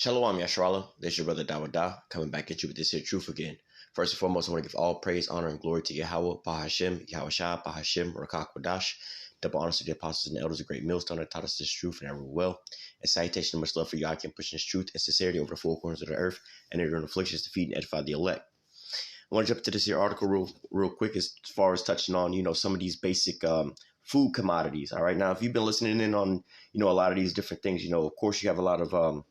Shalom Yashrala, this is your brother Dawada, coming back at you with this here truth again. First and foremost, I want to give all praise, honor, and glory to Yahweh, Bahashem, Yahushua, Bahashem, Rakak Wadash. Double honors to the apostles and elders of Great Millstone that taught us this truth and ever will. And salutation and much love for Yakim, pushing this truth and sincerity over the four corners of the earth, and enduring afflictions to feed and edify the elect. I want to jump into this here article real quick as far as touching on, some of these basic food commodities. All right. Now, if you've been listening in on, a lot of these different things, of course, you have a lot of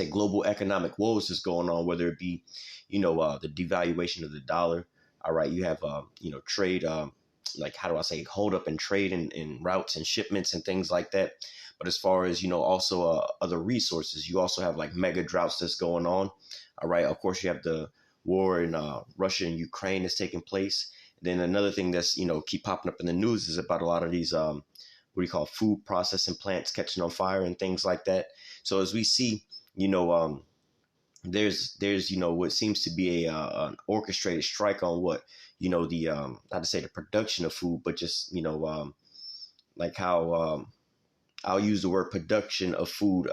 global economic woes is going on, whether it be, the devaluation of the dollar. All right. You have, trade, hold up and trade in routes and shipments and things like that. But as far as, also other resources, you also have like mega droughts that's going on. All right. Of course, you have the war in Russia and Ukraine that's taking place. Then another thing that's, keep popping up in the news is about a lot of these, food processing plants catching on fire and things like that. So as we see, there's what seems to be an orchestrated strike on what, not to say the production of food, but just, how I'll use the word production of food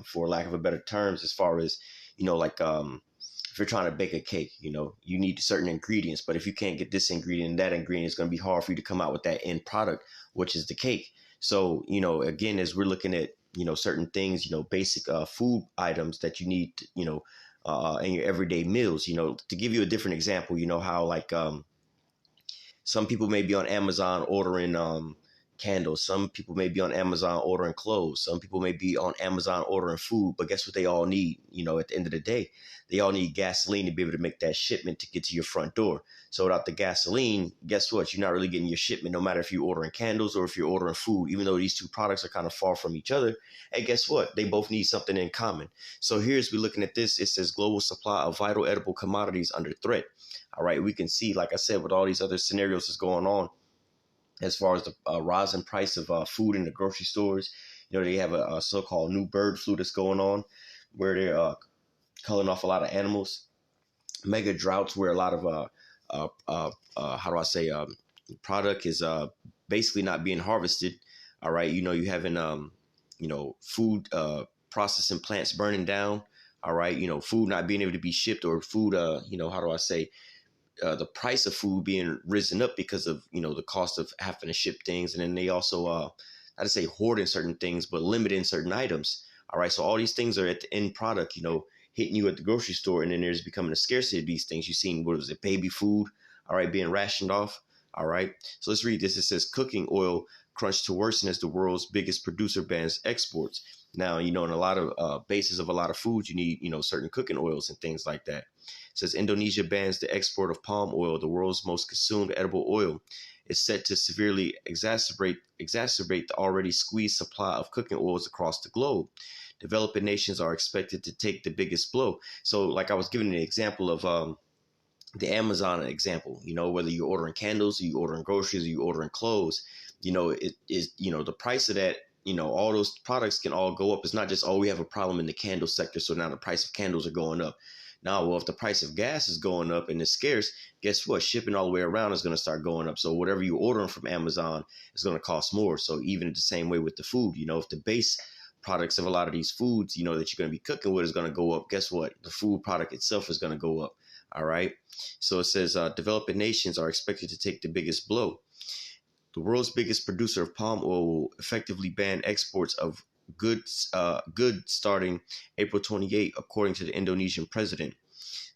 for lack of a better terms, as far as, if you're trying to bake a cake, you need certain ingredients, but if you can't get this ingredient and that ingredient, it's going to be hard for you to come out with that end product, which is the cake. So, again, as we're looking at, certain things, basic food items that you need, in your everyday meals, to give you a different example, how some people may be on Amazon ordering candles. Some people may be on Amazon ordering clothes. Some people may be on Amazon ordering food. But guess what they all need? At the end of the day, they all need gasoline to be able to make that shipment to get to your front door. So without the gasoline, guess what? You're not really getting your shipment, no matter if you're ordering candles or if you're ordering food, even though these two products are kind of far from each other. Hey, guess what? They both need something in common. So here's we're looking at this. It says global supply of vital edible commodities under threat. All right. We can see, like I said, with all these other scenarios that's going on, as far as the rising price of food in the grocery stores. They have a so-called new bird flu that's going on, where they're culling off a lot of animals. Mega droughts where a lot of product is basically not being harvested. All right, you having food processing plants burning down. All right, food not being able to be shipped, or food the price of food being risen up because of, the cost of having to ship things. And then they also, not to say hoarding certain things, but limiting certain items. All right. So all these things are at the end product, hitting you at the grocery store. And then there's becoming a scarcity of these things. You've seen, what was it, baby food, all right, being rationed off. All right. So let's read this. It says cooking oil crunched to worsen as the world's biggest producer bans exports. Now, in a lot of bases of a lot of foods, you need, certain cooking oils and things like that. It says Indonesia bans the export of palm oil, the world's most consumed edible oil. It's set to severely exacerbate the already squeezed supply of cooking oils across the globe. Developing nations are expected to take the biggest blow. So, like I was giving an example of the Amazon example, whether you're ordering candles, or you're ordering groceries, or you're ordering clothes, it is, the price of that, all those products can all go up. It's not just, we have a problem in the candle sector, so now the price of candles are going up. Now, well, if the price of gas is going up and it's scarce, guess what? Shipping all the way around is going to start going up. So whatever you're ordering from Amazon is going to cost more. So even the same way with the food, if the base products of a lot of these foods, that you're going to be cooking with is going to go up, guess what? The food product itself is going to go up. All right. So it says developing nations are expected to take the biggest blow. The world's biggest producer of palm oil will effectively ban exports of goods starting April 28, according to the Indonesian president.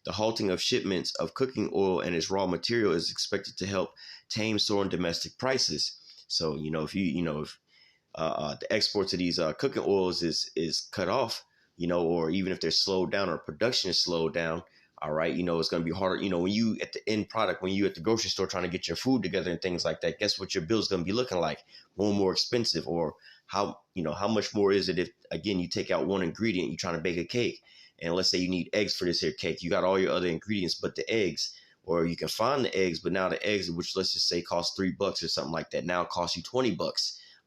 The halting of shipments of cooking oil and its raw material is expected to help tame soaring domestic prices. So, if the exports of these cooking oils is cut off, or even if they're slowed down or production is slowed down, all right, it's going to be harder. When you at the end product, when you at the grocery store trying to get your food together and things like that, guess what your bill's going to be looking like? More expensive. Or how much more is it if, again, you take out one ingredient, you're trying to bake a cake, and let's say you need eggs for this here cake. You got all your other ingredients but the eggs, or you can find the eggs, but now the eggs, which let's just say cost $3 or something like that, now cost you $20.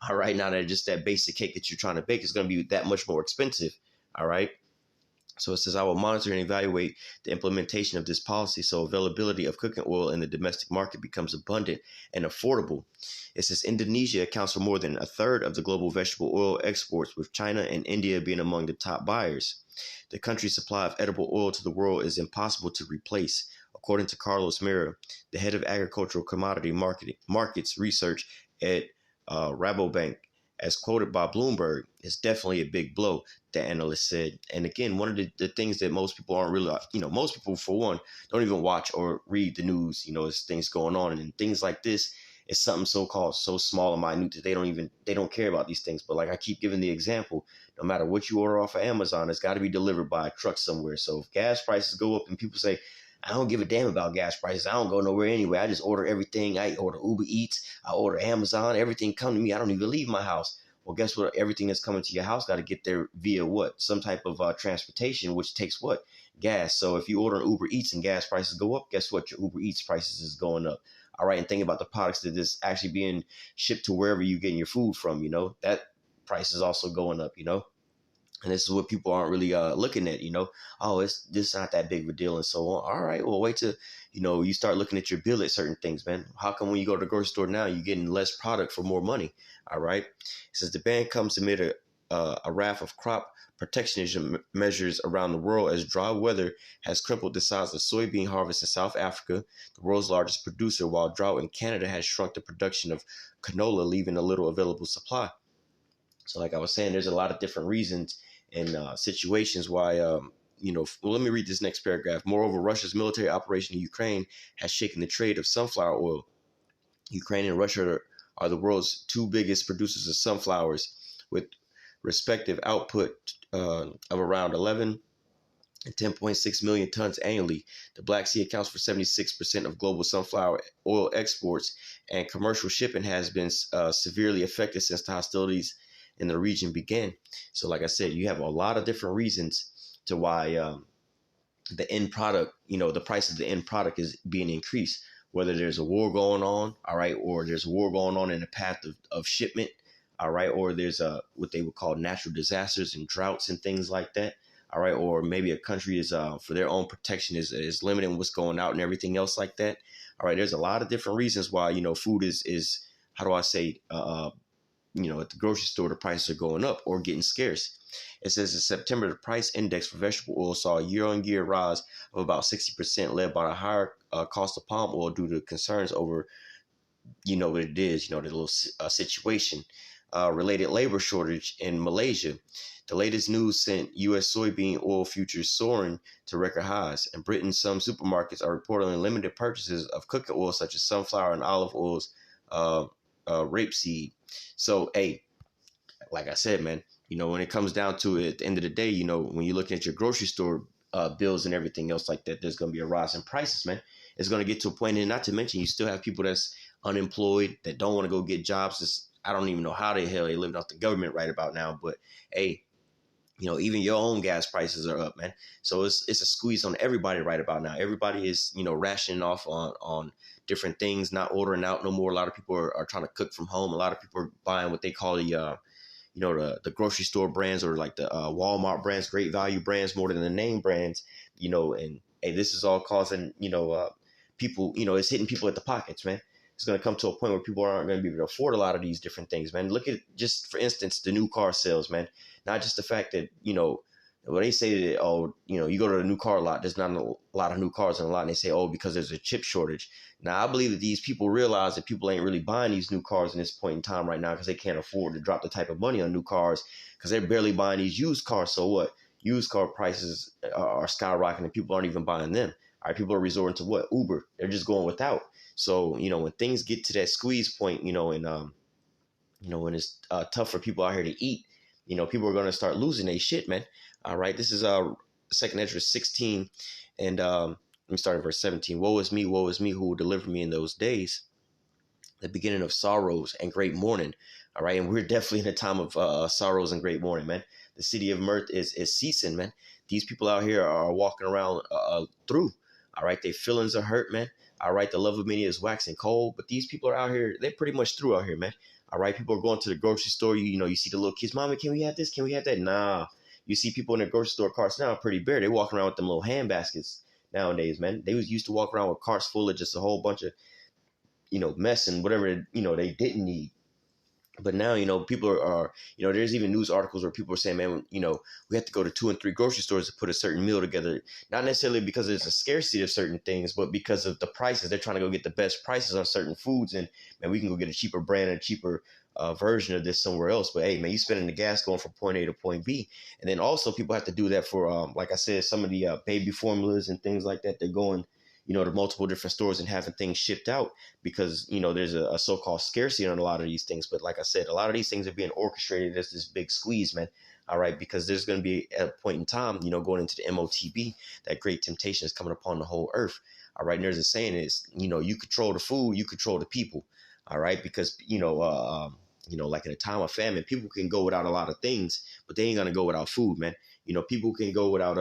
All right, now that just that basic cake that you're trying to bake is going to be that much more expensive. All right. So it says, I will monitor and evaluate the implementation of this policy so availability of cooking oil in the domestic market becomes abundant and affordable. It says Indonesia accounts for more than a third of the global vegetable oil exports, with China and India being among the top buyers. The country's supply of edible oil to the world is impossible to replace, according to Carlos Mera, the head of agricultural commodity markets research at Rabobank. As quoted by Bloomberg, it's definitely a big blow, the analyst said. And again, one of the things that most people aren't really, most people, for one, don't even watch or read the news, as things going on. And things like this is something so-called so small and minute that they don't care about these things. But like I keep giving the example, no matter what you order off of Amazon, it's got to be delivered by a truck somewhere. So if gas prices go up and people say, I don't give a damn about gas prices, I don't go nowhere anyway, I just order everything. I order Uber Eats, I order Amazon, everything come to me. I don't even leave my house. Well, guess what? Everything that's coming to your house got to get there via what? Some type of transportation, which takes what? Gas. So if you order an Uber Eats and gas prices go up, guess what? Your Uber Eats prices is going up. All right. And think about the products that is actually being shipped to wherever you're getting your food from, that price is also going up, And this is what people aren't really looking at, oh, it's this not that big of a deal and so on. All right, well, wait till, you start looking at your bill at certain things, man. How come when you go to the grocery store now, you're getting less product for more money? All right. It says the ban comes amid a raft of crop protectionism measures around the world as dry weather has crippled the size of soybean harvest in South Africa, the world's largest producer, while drought in Canada has shrunk the production of canola, leaving a little available supply. So like I was saying, there's a lot of different reasons and situations why, let me read this next paragraph. Moreover, Russia's military operation in Ukraine has shaken the trade of sunflower oil. Ukraine and Russia are the world's two biggest producers of sunflowers, with respective output of around 11 and 10.6 million tons annually. The Black Sea accounts for 76% of global sunflower oil exports, and commercial shipping has been severely affected since the hostilities in the region began. So like I said, you have a lot of different reasons to why the end product, the price of the end product is being increased, whether there's a war going on, all right, or there's a war going on in the path of shipment, all right, or there's what they would call natural disasters and droughts and things like that, all right, or maybe a country is for their own protection is limiting what's going out and everything else like that. All right, there's a lot of different reasons why, food is how do I say, at the grocery store, the prices are going up or getting scarce. It says in September, the price index for vegetable oil saw a year-on-year rise of about 60%, led by a higher cost of palm oil due to concerns over, what it is, the little situation, related labor shortage in Malaysia. The latest news sent U.S. soybean oil futures soaring to record highs. In Britain, some supermarkets are reporting limited purchases of cooking oil such as sunflower and olive oils, rapeseed. So, hey, like I said, man, when it comes down to it, at the end of the day, when you're looking at your grocery store bills and everything else like that, there's going to be a rise in prices, man. It's going to get to a point, and not to mention, you still have people that's unemployed that don't want to go get jobs. I don't even know how the hell they living off the government right about now, but hey, even your own gas prices are up, man. So it's a squeeze on everybody right about now. Everybody is, rationing off on different things, not ordering out no more. A lot of people are trying to cook from home. A lot of people are buying what they call the grocery store brands, or like the Walmart brands, Great Value brands, more than the name brands, and hey, this is all causing, people, it's hitting people at the pockets, man. It's going to come to a point where people aren't going to be able to afford a lot of these different things, man. Look at, just for instance, the new car sales, man. Not just the fact that, when they say that, oh, you go to a new car lot, there's not a lot of new cars in the lot, and they say, oh, because there's a chip shortage. Now, I believe that these people realize that people ain't really buying these new cars in this point in time right now because they can't afford to drop the type of money on new cars, because they're barely buying these used cars. So what? Used car prices are skyrocketing, and people aren't even buying them. All right, people are resorting to what? Uber. They're just going without. So, when things get to that squeeze point, and when it's tough for people out here to eat, people are going to start losing their shit, man. All right, this is 2nd Ezra 16, and let me start at verse 17. Woe is me, who will deliver me in those days, the beginning of sorrows and great mourning. All right, and we're definitely in a time of sorrows and great mourning, man. The city of mirth is ceasing, man. These people out here are walking around through. All right, their feelings are hurt, man. All right, the love of many is waxing cold, but these people are out here, they're pretty much through out here, man. All right, people are going to the grocery store. You see the little kids, Mommy, can we have this? Can we have that? Nah. you see people in the grocery store carts now pretty bare. They walking around with them little hand baskets nowadays, man. They was used to walk around with carts full of just a whole bunch of, mess and whatever, they didn't need. But now, people there's even news articles where people are saying, man, we have to go to 2 and 3 grocery stores to put a certain meal together. Not necessarily because there's a scarcity of certain things, but because of the prices. They're trying to go get the best prices on certain foods. And man, we can go get a cheaper brand and a cheaper version of this somewhere else. But hey, man, you spending the gas going from point A to point B. And then also people have to do that for, like I said, some of the baby formulas and things like that. They're going, to multiple different stores and having things shipped out because, there's a so-called scarcity on a lot of these things. But like I said, a lot of these things are being orchestrated as this big squeeze, man. All right, because there's going to be a point in time, going into the MOTB, that great temptation is coming upon the whole earth. All right, and there's a saying is, you control the food, you control the people. All right, because, like in a time of famine, people can go without a lot of things, but they ain't going to go without food, man. People can go without,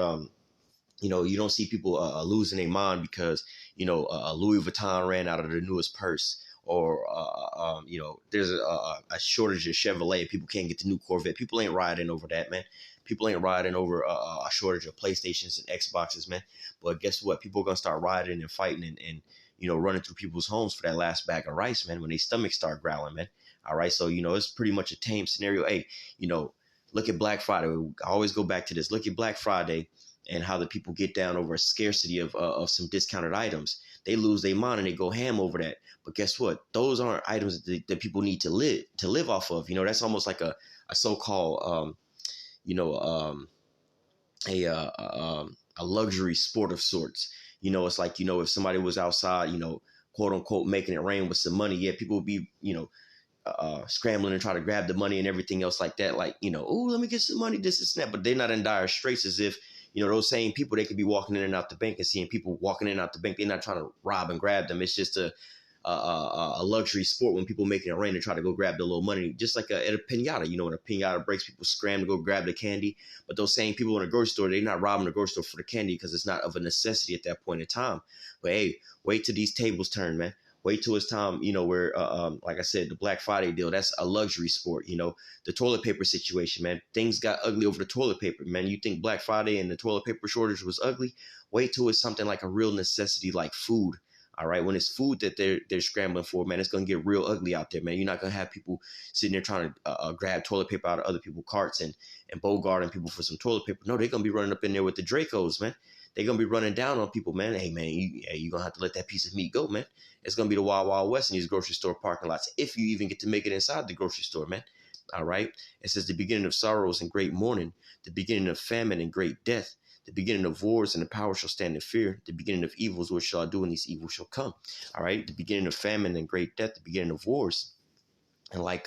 you don't see people losing their mind because, Louis Vuitton ran out of the newest purse, or, there's a shortage of Chevrolet. People can't get the new Corvette. People ain't riding over that, man. People ain't riding over a shortage of PlayStations and Xboxes, man. But guess what? People are going to start riding and fighting and running through people's homes for that last bag of rice, man, when their stomachs start growling, man. All right. So, it's pretty much a tame scenario. Hey, look at Black Friday. I always go back to this. Look at Black Friday and how the people get down over a scarcity of some discounted items. They lose their mind and they go ham over that. But guess what? Those aren't items that people need to live off of. That's almost like a so-called, a luxury sport of sorts. It's like, if somebody was outside, quote unquote, making it rain with some money, yeah, people would be, scrambling and try to grab the money and everything else like that. Like, oh, let me get some money, this and that. But they're not in dire straits as if, those same people, they could be walking in and out the bank and seeing people walking in and out the bank. They're not trying to rob and grab them. It's just a luxury sport when people making it rain and try to go grab the little money, just like at a pinata. When a pinata breaks, people scram to go grab the candy. But those same people in a grocery store, they're not robbing the grocery store for the candy because it's not of a necessity at that point in time. But hey, wait till these tables turn, man. Wait till it's time, where, like I said, the Black Friday deal, that's a luxury sport. The toilet paper situation, man, things got ugly over the toilet paper, man. You think Black Friday and the toilet paper shortage was ugly? Wait till it's something like a real necessity like food. All right. When it's food that they're scrambling for, man, it's going to get real ugly out there, man. You're not going to have people sitting there trying to grab toilet paper out of other people's carts and bogarting people for some toilet paper. No, they're going to be running up in there with the Dracos, man. They're going to be running down on people, man. Hey, man, you're going to have to let that piece of meat go, man. It's going to be the Wild Wild West in these grocery store parking lots, if you even get to make it inside the grocery store, man. All right. It says the beginning of sorrows and great mourning, the beginning of famine and great death, the beginning of wars and the power shall stand in fear, the beginning of evils which shall I do and these evils shall come. All right. The beginning of famine and great death, the beginning of wars. And like,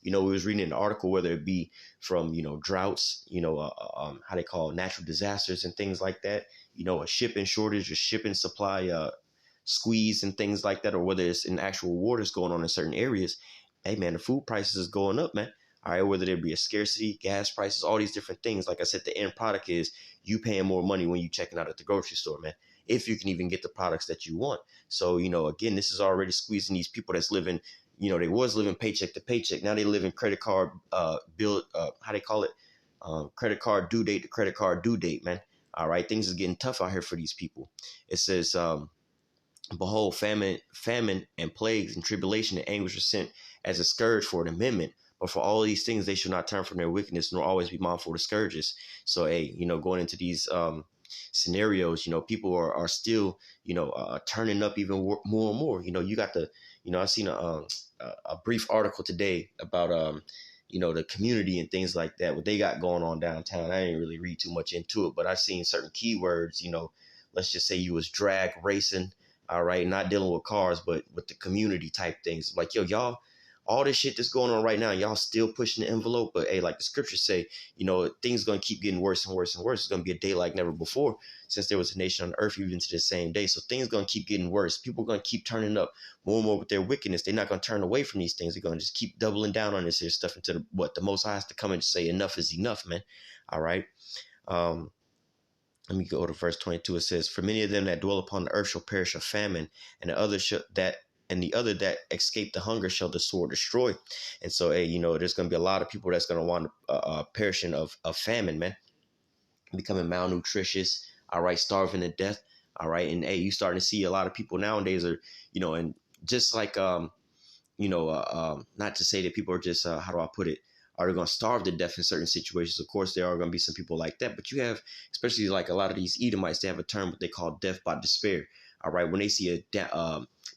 we was reading an article, whether it be from, droughts, how they call it, natural disasters and things like that, a shipping shortage, a shipping supply squeeze and things like that, or whether it's an actual war that's going on in certain areas. Hey, man, the food prices is going up, man. All right, whether there be a scarcity, gas prices, all these different things. Like I said, the end product is you paying more money when you checking out at the grocery store, man, if you can even get the products that you want. So, again, this is already squeezing these people that's living, they was living paycheck to paycheck. Now they live in credit card bill, how they call it, credit card due date to credit card due date, man. All right, things is getting tough out here for these people. It says, behold, famine and plagues and tribulation and anguish are sent as a scourge for an amendment. But for all these things, they should not turn from their wickedness, nor always be mindful of the scourges. So, hey, going into these scenarios, people are still, turning up even more and more. You got the, I seen a brief article today about, the community and things like that, what they got going on downtown. I didn't really read too much into it, but I seen certain keywords, let's just say you was drag racing. All right. Not dealing with cars, but with the community type things. Like, y'all, all this shit that's going on right now, y'all still pushing the envelope. But hey, like the scriptures say, things going to keep getting worse and worse and worse. It's going to be a day like never before since there was a nation on earth, even to the same day. So things going to keep getting worse. People are going to keep turning up more and more with their wickedness. They're not going to turn away from these things. They're going to just keep doubling down on this here stuff until the Most High has to come and say enough is enough, man. All right. Let me go to verse 22. It says, for many of them that dwell upon the earth shall perish of famine, and the other that escape the hunger shall the sword destroy. And so, hey, there's going to be a lot of people that's going to want perishing of famine, man. becoming malnutritious, all right, starving to death, all right. And hey, you starting to see a lot of people nowadays are, and just like not to say that people are just how do I put it, are going to starve to death in certain situations. Of course, there are going to be some people like that, but you have, especially like a lot of these Edomites, they have a term what they call death by despair. All right, when they see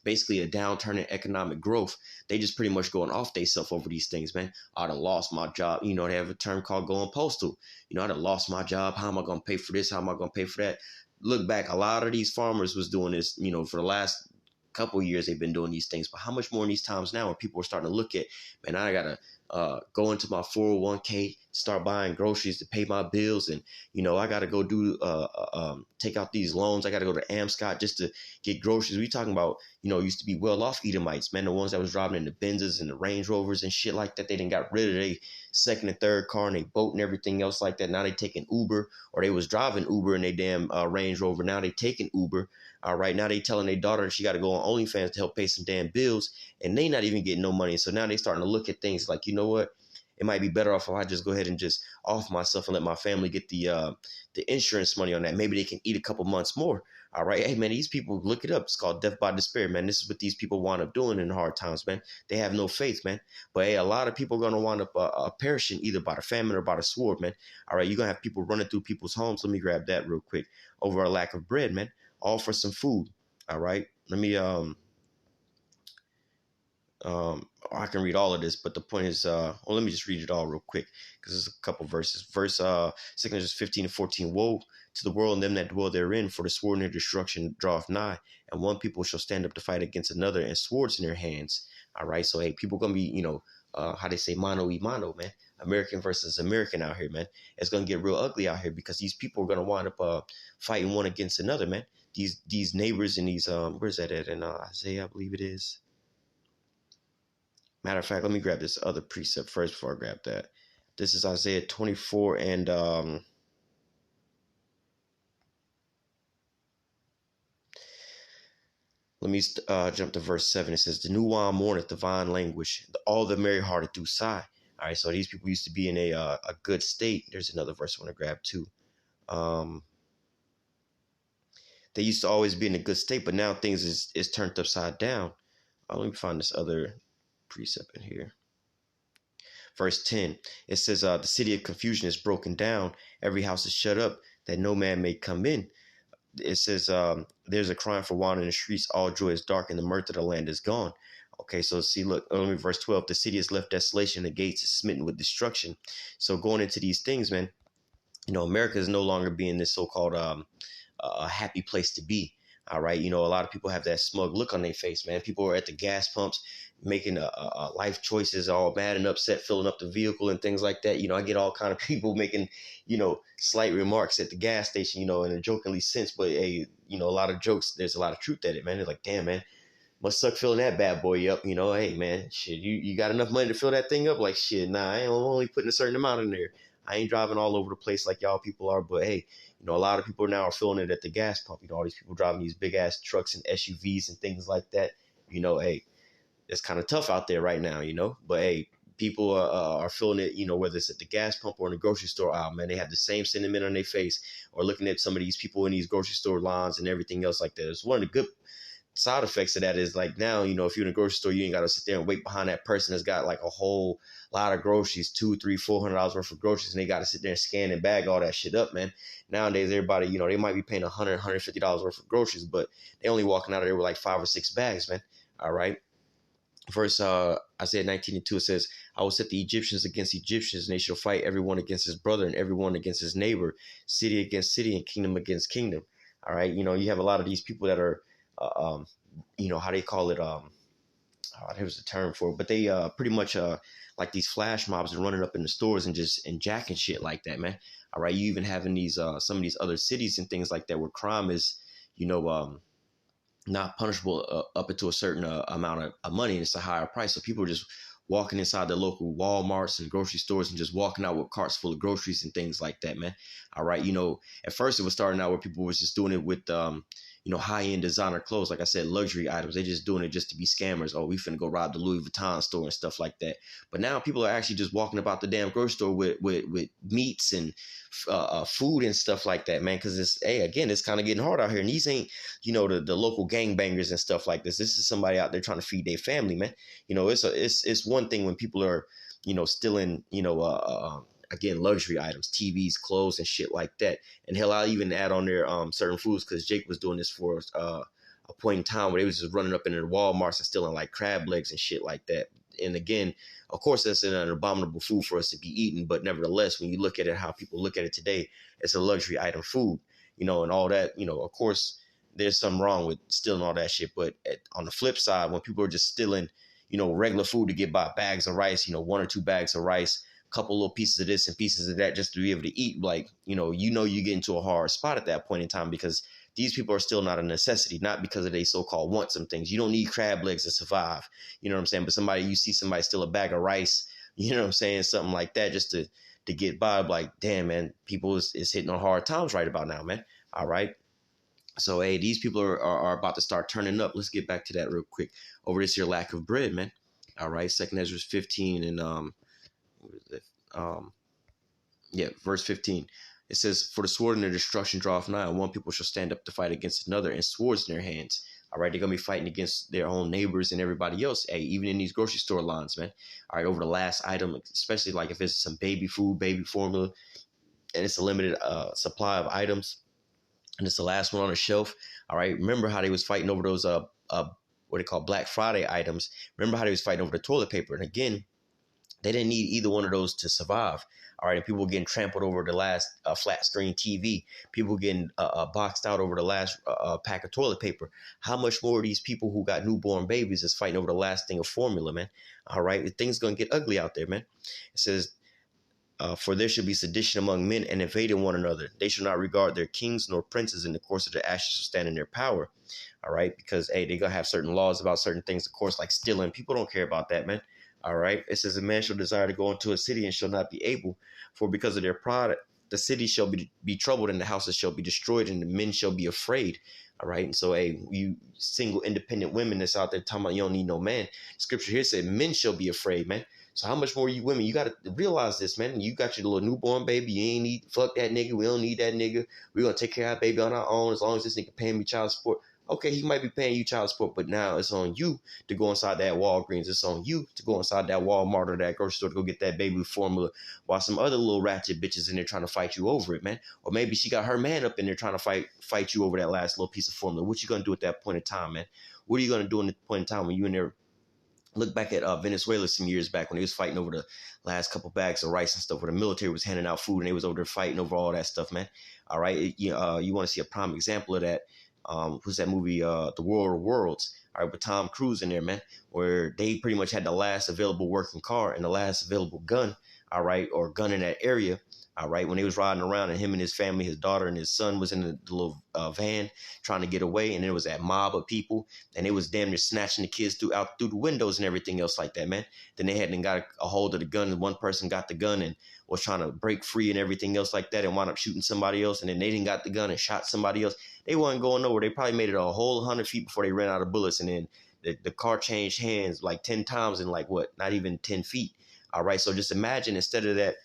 basically a downturn in economic growth, they just pretty much going off themselves over these things, man. I done lost my job. They have a term called going postal. I done lost my job. How am I going to pay for this? How am I going to pay for that? Look back, a lot of these farmers was doing this, for the last couple of years they've been doing these things, but how much more in these times now where people are starting to look at, man, I gotta go into my 401k, start buying groceries to pay my bills, and I gotta go do take out these loans. I gotta go to Amscot just to get groceries. We talking about used to be well off Edomites, man, the ones that was driving in the Benzes and the Range Rovers and shit like that. They didn't got rid of their second and third car and they boat and everything else like that. Now they taking Uber, or they was driving Uber in their damn Range Rover. Now they taking Uber. All right, now they telling their daughter that she got to go on OnlyFans to help pay some damn bills, and they not even getting no money. So now they starting to look at things like, you know what? It might be better off if I just go ahead and just off myself and let my family get the insurance money on that. Maybe they can eat a couple months more. All right, hey man, these people, look it up. It's called death by despair, man. This is what these people wind up doing in hard times, man. They have no faith, man. But hey, a lot of people are gonna wind up perishing either by the famine or by the sword, man. All right, you're gonna have people running through people's homes. Let me grab that real quick. Over a lack of bread, man. All for some food. All right. Let me I can read all of this, but the point is let me just read it all real quick because there's a couple verses. Verse 15 and 14. Woe to the world and them that dwell therein, for the sword and their destruction draweth nigh, and one people shall stand up to fight against another, and swords in their hands. All right. So hey, people gonna be, how they say mano y mano, man. American versus American out here, man. It's gonna get real ugly out here because these people are gonna wind up fighting one against another, man. These neighbors and these where's that at in Isaiah, I believe it is. Matter of fact, let me grab this other precept first before I grab that. This is Isaiah 24 and let me jump to verse 7. It says, the new wine mourneth, the vine languish, all the merry-hearted do sigh. All right, so these people used to be in a good state. There's another verse I want to grab too. They used to always be in a good state, but now things is turned upside down. Let me find this other precept in here. Verse 10, it says, the city of confusion is broken down. Every house is shut up, that no man may come in. It says, there's a crying for wine in the streets. All joy is dark, and the mirth of the land is gone. Okay, so see, look, verse 12, the city is left desolation, the gates is smitten with destruction. So going into these things, man, America is no longer being this so-called a happy place to be. All right. A lot of people have that smug look on their face, man. People are at the gas pumps making life choices, all mad and upset, filling up the vehicle and things like that. I get all kind of people making, slight remarks at the gas station, in a jokingly sense. But, hey, a lot of jokes, there's a lot of truth at it, man. They're like, damn, man, must suck filling that bad boy up. Hey, man, shit, you got enough money to fill that thing up? Like, shit, nah, I'm only putting a certain amount in there. I ain't driving all over the place like y'all people are, but hey, a lot of people now are filling it at the gas pump. All these people driving these big ass trucks and SUVs and things like that. Hey, it's kind of tough out there right now, but hey, people are feeling it, whether it's at the gas pump or in the grocery store. Oh man, they have the same sentiment on their face, or looking at some of these people in these grocery store lines and everything else like that. It's one of the good side effects of that is like now, if you're in a grocery store, you ain't got to sit there and wait behind that person that's got like a whole lot of groceries, $200, $300, $400 worth of groceries, and they got to sit there and scan and bag all that shit up, man. Nowadays, everybody, they might be paying $100, $150 worth of groceries, but they only walking out of there with like 5 or 6 bags, man. All right. Verse Isaiah 19 and 2, it says, I will set the Egyptians against Egyptians, and they shall fight everyone against his brother and everyone against his neighbor, city against city and kingdom against kingdom. All right. You have a lot of these people that are, how they call it, there's a term for it, but they pretty much like these flash mobs are running up in the stores and jacking shit like that, man. All right, you even having these some of these other cities and things like that where crime is, not punishable up into a certain amount of money, and it's a higher price. So people are just walking inside the local Walmarts and grocery stores and just walking out with carts full of groceries and things like that, man. All right, at first it was starting out where people was just doing it with high end designer clothes. Like I said, luxury items. They're just doing it just to be scammers. Oh, we finna go rob the Louis Vuitton store and stuff like that. But now people are actually just walking about the damn grocery store with meats and food and stuff like that, man. Because again, it's kind of getting hard out here. And these ain't, the local gangbangers and stuff like this. This is somebody out there trying to feed their family, man. It's one thing when people are, stealing, again, luxury items, TVs, clothes, and shit like that. And hell, I'll even add on there certain foods, because Jake was doing this for a point in time where they was just running up in the Walmarts and stealing like crab legs and shit like that. And again, of course, that's an abominable food for us to be eating. But nevertheless, when you look at it, how people look at it today, it's a luxury item food, and all that, of course, there's something wrong with stealing all that shit. But on the flip side, when people are just stealing, regular food to get by, bags of rice, 1 or 2 bags of rice, couple little pieces of this and pieces of that just to be able to eat, like, you get into a hard spot at that point in time, because these people are still not a necessity, not because of they so-called want some things. You don't need crab legs to survive. You know what I'm saying? But you see somebody steal a bag of rice, you know what I'm saying? Something like that just to get by. Like, damn, man, people is hitting on hard times right about now, man. All right. So, hey, these people are about to start turning up. Let's get back to that real quick. Over this here lack of bread, man. All right. 2 Ezra 15 and what is it? Verse 15. It says, "For the sword and the destruction draweth nigh, and one people shall stand up to fight against another, and swords in their hands." All right, they're gonna be fighting against their own neighbors and everybody else. Hey, even in these grocery store lines, man. All right, over the last item, especially like if it's some baby food, baby formula, and it's a limited supply of items, and it's the last one on the shelf. All right, remember how they was fighting over those what they call Black Friday items? Remember how they was fighting over the toilet paper? And again, they didn't need either one of those to survive. All right, and people were getting trampled over the last flat screen TV. People were getting boxed out over the last pack of toilet paper. How much more of these people who got newborn babies is fighting over the last thing of formula, man? All right, things gonna get ugly out there, man. It says, "For there should be sedition among men, and invading one another. They shall not regard their kings nor princes. In the course of their actions shall stand in their power." All right, because hey, they're gonna have certain laws about certain things, of course, like stealing. People don't care about that, man. All right. It says, "A man shall desire to go into a city and shall not be able, for because of their pride, the city shall be troubled, and the houses shall be destroyed, and the men shall be afraid." All right. And so, hey, you single independent women that's out there talking about you don't need no man. Scripture here said men shall be afraid, man. So how much more you women? You got to realize this, man. You got your little newborn baby. You ain't need, fuck that nigga. We don't need that nigga. We're going to take care of our baby on our own as long as this nigga paying me child support. Okay, he might be paying you child support, but now it's on you to go inside that Walgreens. It's on you to go inside that Walmart or that grocery store to go get that baby formula, while some other little ratchet bitches in there trying to fight you over it, man. Or maybe she got her man up in there trying to fight you over that last little piece of formula. What you gonna do at that point in time, man? What are you gonna do in the point in time when you in there? Look back at Venezuela some years back when they was fighting over the last couple bags of rice and stuff, where the military was handing out food and they was over there fighting over all that stuff, man. All right, you want to see a prime example of that? Who's that movie, The World of Worlds? All right, with Tom Cruise in there, man, where they pretty much had the last available working car and the last available gun, all right, or gun in that area. All right, when he was riding around, and him and his family, his daughter and his son, was in the little van trying to get away, and there was that mob of people, and they was damn near snatching the kids through the windows and everything else like that, man. Then they hadn't got a hold of the gun, and one person got the gun and was trying to break free and everything else like that, and wound up shooting somebody else, and then they didn't got the gun and shot somebody else. They wasn't going nowhere. They probably made it a whole 100 feet before they ran out of bullets, and then the car changed hands like 10 times in like what, not even 10 feet. All right, so just imagine, instead of that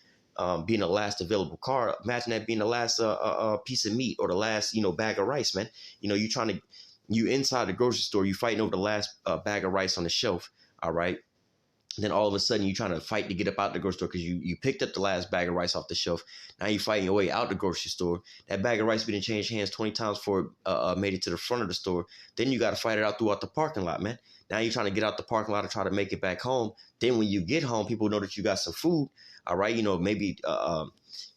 being the last available car, imagine that being the last piece of meat or the last bag of rice, man. You inside the grocery store, you fighting over the last bag of rice on the shelf. All right, then all of a sudden you're trying to fight to get up out the grocery store because you picked up the last bag of rice off the shelf. Now you're fighting your way out the grocery store. That bag of rice been changed hands 20 times before it made it to the front of the store. Then you got to fight it out throughout the parking lot, man. Now you're trying to get out the parking lot and try to make it back home. Then when you get home, people know that you got some food. All right, maybe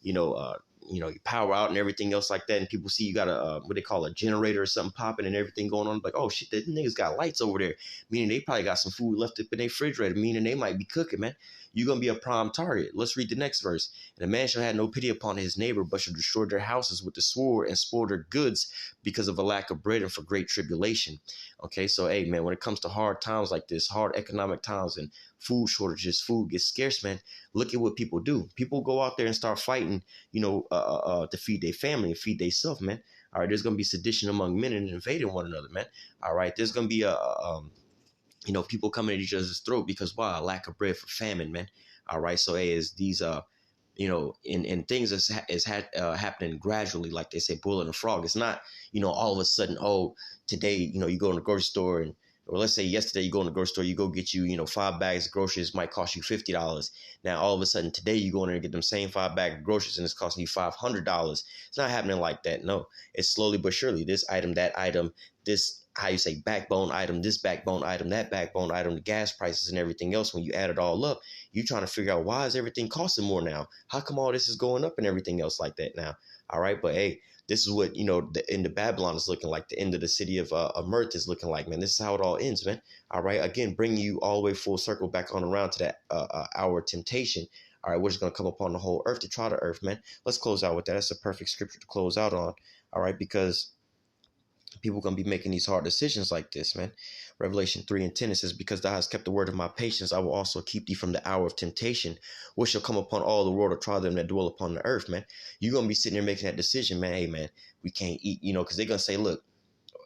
you power out and everything else like that, and people see you got a what they call a generator or something popping and everything going on. Like, oh shit, the niggas got lights over there, meaning they probably got some food left up in their refrigerator, meaning they might be cooking, man. you're going to be a prime target. Let's read the next verse. And a man shall have no pity upon his neighbor, but shall destroy their houses with the sword and spoil their goods because of a lack of bread and for great tribulation. Okay, so hey, man, when it comes to hard times like this, hard economic times and food shortages, food gets scarce, man, look at what people do. People go out there and start fighting, to feed their family and feed themselves, man. All right, there's going to be sedition among men and invading one another, man. All right, there's going to be people coming at each other's throat because why? A lack of bread for famine, man. All right, so hey, is these and things is happening gradually, like they say, boiling a frog. It's not, all of a sudden, oh, today, you go in the grocery store or let's say yesterday you go in the grocery store, you go get you, 5 bags of groceries might cost you $50. Now, all of a sudden today you go in there and get them same 5 bags of groceries and it's costing you $500. It's not happening like that. No, it's slowly but surely. This item, that item, this, how you say, backbone item, this backbone item, that backbone item, the gas prices and everything else. When you add it all up, you're trying to figure out why is everything costing more now? How come all this is going up and everything else like that now? All right, but hey, this is what, the end of Babylon is looking like. The end of the city of Mirth is looking like, man. This is how it all ends, man. All right, again, bringing you all the way full circle back on around to that hour of temptation. All right, which is going to come upon the whole earth to try the earth, man. Let's close out with that. That's a perfect scripture to close out on. All right, because people are going to be making these hard decisions like this, man. Revelation 3:10, it says, because thou hast kept the word of my patience, I will also keep thee from the hour of temptation, which shall come upon all the world to try them that dwell upon the earth, man. You're going to be sitting there making that decision, man. Hey, man, we can't eat, because they're going to say, look,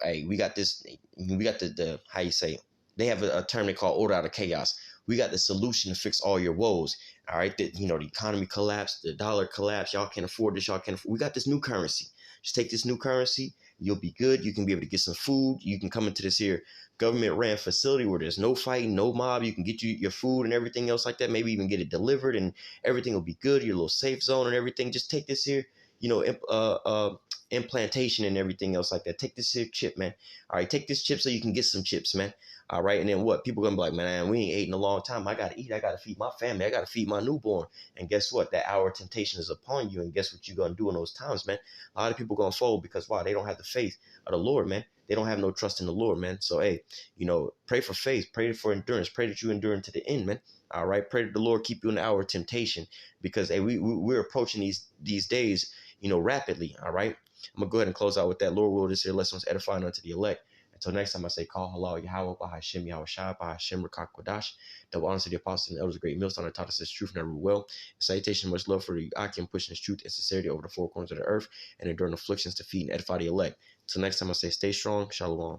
hey, we got this, we got the how you say, they have a term they call order out of chaos. We got the solution to fix all your woes. All right, the economy collapsed, the dollar collapsed. Y'all can't afford this. We got this new currency. Just take this new currency. You'll be good. You can be able to get some food. You can come into this here government ran facility where there's no fighting, no mob. You can get your food and everything else like that. Maybe even get it delivered and everything will be good. Your little safe zone and everything. Just take this here, implantation and everything else like that. Take this here chip, man. All right, take this chip so you can get some chips, man. All right, and then what? People gonna be like, man, we ain't ate in a long time. I gotta eat. I gotta feed my family. I gotta feed my newborn. And guess what? That hour of temptation is upon you. And guess what you're gonna do in those times, man? A lot of people gonna fold because why? They don't have the faith of the Lord, man. They don't have no trust in the Lord, man. So hey, pray for faith, pray for endurance, pray that you endure to the end, man. All right, pray that the Lord keep you in the hour of temptation, because hey, we're approaching these days, rapidly. All right, I'm gonna go ahead and close out with that. Lord will, this here lesson was edifying unto the elect. Until next time, I say, call halal Yahweh, Bahashim Yahweh Shai, Bahashim Rakak Kodash. Double honor to the apostles and elders, great millstone that taught us this truth never will. Salutation, much love for the Akim, pushing his truth and sincerity over the four corners of the earth and enduring afflictions to feed and edify the elect. Until next time, I say, stay strong. Shalom.